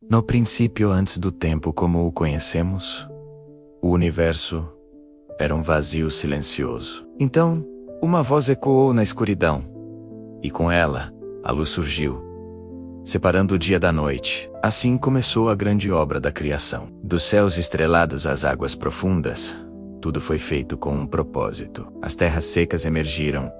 No princípio, antes do tempo como o conhecemos, o universo era um vazio silencioso. Então, uma voz ecoou na escuridão, e com ela, a luz surgiu, separando o dia da noite. Assim começou a grande obra da criação. Dos céus estrelados às águas profundas, tudo foi feito com um propósito. As terras secas emergiram,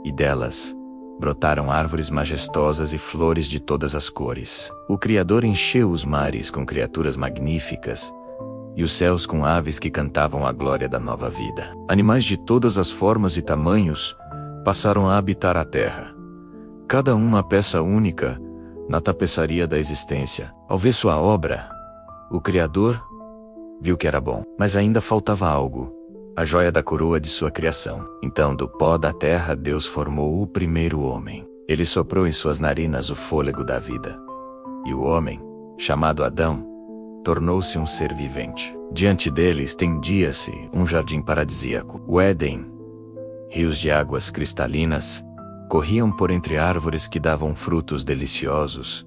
e delas brotaram árvores majestosas e flores de todas as cores. O Criador encheu os mares com criaturas magníficas, e os céus com aves que cantavam a glória da nova vida. Animais de todas as formas e tamanhos passaram a habitar a terra, cada um uma peça única na tapeçaria da existência. Ao ver sua obra, o Criador viu que era bom, mas ainda faltava algo, a joia da coroa de sua criação. Então, do pó da terra, Deus formou o primeiro homem. Ele soprou em suas narinas o fôlego da vida. E o homem, chamado Adão, tornou-se um ser vivente. Diante dele estendia-se um jardim paradisíaco, o Éden. Rios de águas cristalinas corriam por entre árvores que davam frutos deliciosos,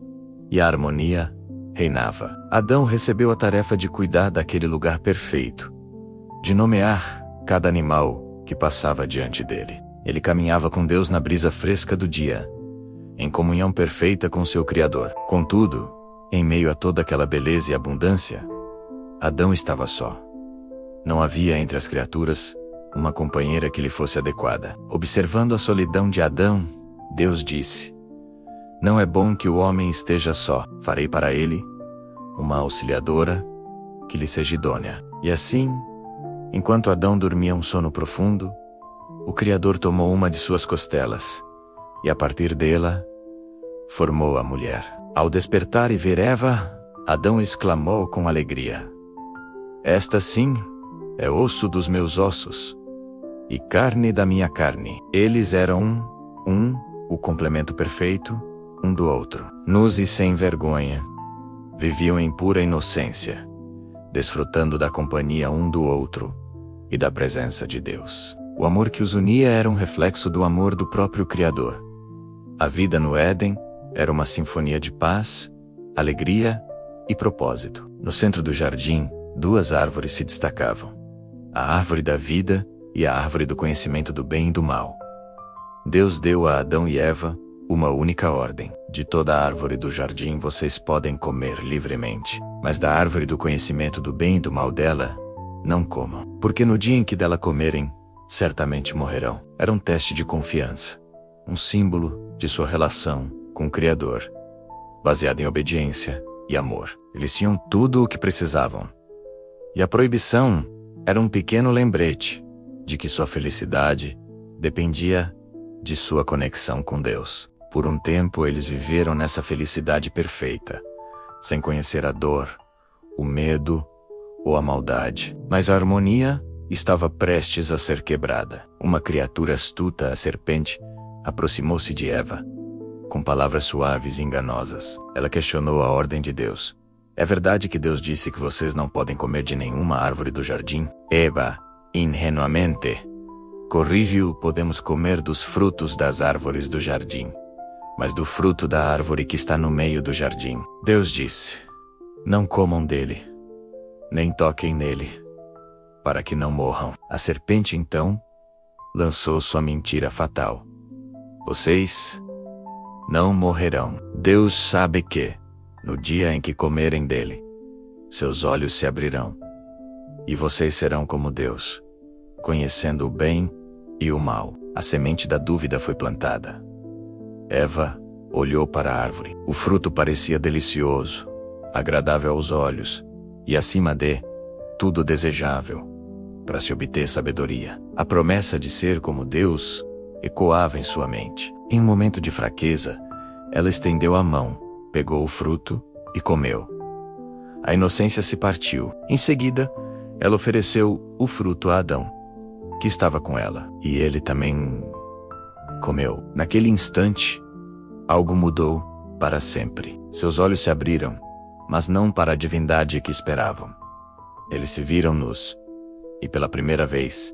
e a harmonia reinava. Adão recebeu a tarefa de cuidar daquele lugar perfeito, de nomear cada animal que passava diante dele. Ele caminhava com Deus na brisa fresca do dia, em comunhão perfeita com seu Criador. Contudo, em meio a toda aquela beleza e abundância, Adão estava só. Não havia entre as criaturas uma companheira que lhe fosse adequada. Observando a solidão de Adão, Deus disse: "Não é bom que o homem esteja só. Farei para ele uma auxiliadora que lhe seja idônea." E assim, enquanto Adão dormia um sono profundo, o Criador tomou uma de suas costelas, e a partir dela, formou a mulher. Ao despertar e ver Eva, Adão exclamou com alegria: "Esta sim é osso dos meus ossos e carne da minha carne." Eles eram o complemento perfeito um do outro. Nus e sem vergonha, viviam em pura inocência, desfrutando da companhia um do outro e da presença de Deus. O amor que os unia era um reflexo do amor do próprio Criador. A vida no Éden era uma sinfonia de paz, alegria e propósito. No centro do jardim, duas árvores se destacavam: a árvore da vida e a árvore do conhecimento do bem e do mal. Deus deu a Adão e Eva uma única ordem: de toda a árvore do jardim vocês podem comer livremente, mas da árvore do conhecimento do bem e do mal dela, não comam, porque no dia em que dela comerem, certamente morrerão. Era um teste de confiança, um símbolo de sua relação com o Criador, baseado em obediência e amor. Eles tinham tudo o que precisavam. E a proibição era um pequeno lembrete de que sua felicidade dependia de sua conexão com Deus. Por um tempo eles viveram nessa felicidade perfeita, sem conhecer a dor, o medo ou a maldade. Mas a harmonia estava prestes a ser quebrada. Uma criatura astuta, a serpente, aproximou-se de Eva, com palavras suaves e enganosas. Ela questionou a ordem de Deus. "É verdade que Deus disse que vocês não podem comer de nenhuma árvore do jardim?" Eva, ingenuamente, corrigiu: "Podemos comer dos frutos das árvores do jardim, mas do fruto da árvore que está no meio do jardim." Deus disse: "Não comam dele, nem toquem nele, para que não morram." A serpente então lançou sua mentira fatal: "Vocês não morrerão. Deus sabe que, no dia em que comerem dele, seus olhos se abrirão, e vocês serão como Deus, conhecendo o bem e o mal." A semente da dúvida foi plantada. Eva olhou para a árvore. O fruto parecia delicioso, agradável aos olhos, e acima de tudo desejável, para se obter sabedoria. A promessa de ser como Deus ecoava em sua mente. Em um momento de fraqueza, ela estendeu a mão, pegou o fruto e comeu. A inocência se partiu. Em seguida, ela ofereceu o fruto a Adão, que estava com ela, e ele também comeu. Naquele instante, algo mudou para sempre. Seus olhos se abriram, mas não para a divindade que esperavam. Eles se viram nus, e pela primeira vez,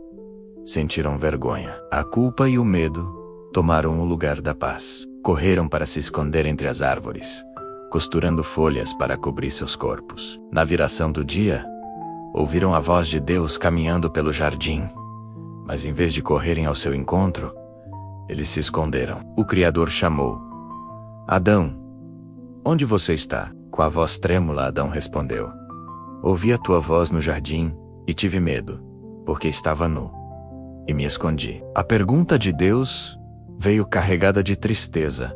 sentiram vergonha. A culpa e o medo tomaram o lugar da paz. Correram para se esconder entre as árvores, costurando folhas para cobrir seus corpos. Na viração do dia, ouviram a voz de Deus caminhando pelo jardim, mas em vez de correrem ao seu encontro, eles se esconderam. O Criador chamou: Adão, onde você está? Com a voz trêmula, Adão respondeu: Ouvi a tua voz no jardim e tive medo, porque estava nu, e me escondi. A pergunta de Deus veio carregada de tristeza: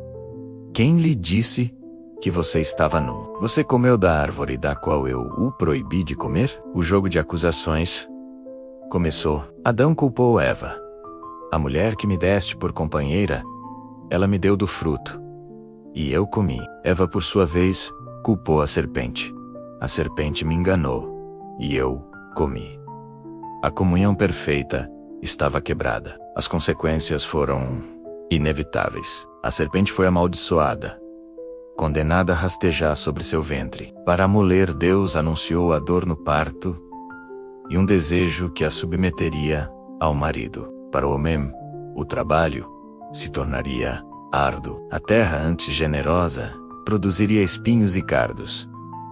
Quem lhe disse que você estava nu? Você comeu da árvore da qual eu o proibi de comer? O jogo de acusações começou. Adão culpou Eva. A mulher que me deste por companheira, ela me deu do fruto, e eu comi. Eva, por sua vez, culpou a serpente. A serpente me enganou, e eu comi. A comunhão perfeita estava quebrada. As consequências foram inevitáveis. A serpente foi amaldiçoada, condenada a rastejar sobre seu ventre. Para a mulher, Deus anunciou a dor no parto e um desejo que a submeteria ao marido. Para o homem, o trabalho se tornaria árduo. A terra, antes generosa, produziria espinhos e cardos,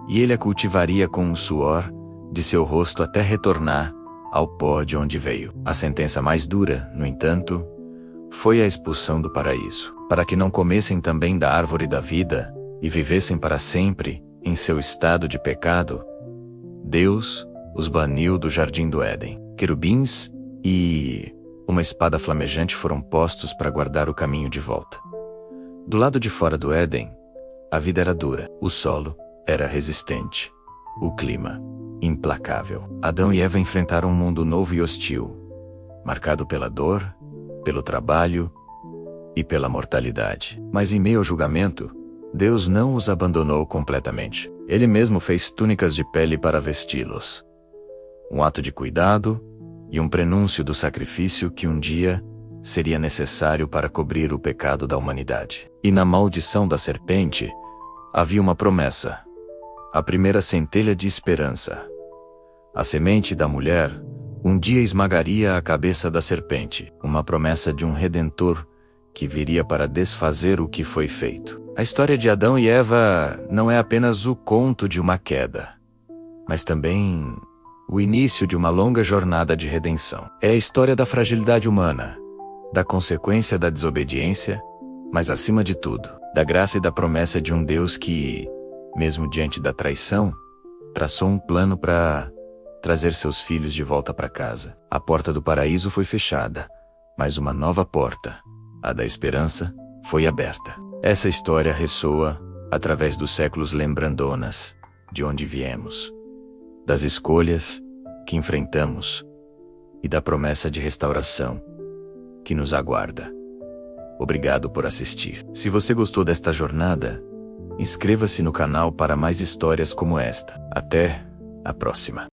e ele a cultivaria com o suor de seu rosto até retornar ao pó de onde veio. A sentença mais dura, no entanto, foi a expulsão do paraíso. Para que não comessem também da árvore da vida e vivessem para sempre em seu estado de pecado, Deus os baniu do jardim do Éden. Querubins e uma espada flamejante foram postos para guardar o caminho de volta. Do lado de fora do Éden, a vida era dura, o solo era resistente, o clima implacável. Adão e Eva enfrentaram um mundo novo e hostil, marcado pela dor, pelo trabalho e pela mortalidade. Mas em meio ao julgamento, Deus não os abandonou completamente. Ele mesmo fez túnicas de pele para vesti-los. Um ato de cuidado e um prenúncio do sacrifício que um dia seria necessário para cobrir o pecado da humanidade. E na maldição da serpente, havia uma promessa, a primeira centelha de esperança. A semente da mulher um dia esmagaria a cabeça da serpente, uma promessa de um redentor que viria para desfazer o que foi feito. A história de Adão e Eva não é apenas o conto de uma queda, mas também o início de uma longa jornada de redenção. É a história da fragilidade humana, da consequência da desobediência, mas acima de tudo, da graça e da promessa de um Deus que, mesmo diante da traição, traçou um plano para trazer seus filhos de volta para casa. A porta do paraíso foi fechada, mas uma nova porta, a da esperança, foi aberta. Essa história ressoa através dos séculos, lembrando-nos de onde viemos, das escolhas que enfrentamos e da promessa de restauração que nos aguarda. Obrigado por assistir. Se você gostou desta jornada, inscreva-se no canal para mais histórias como esta. Até a próxima.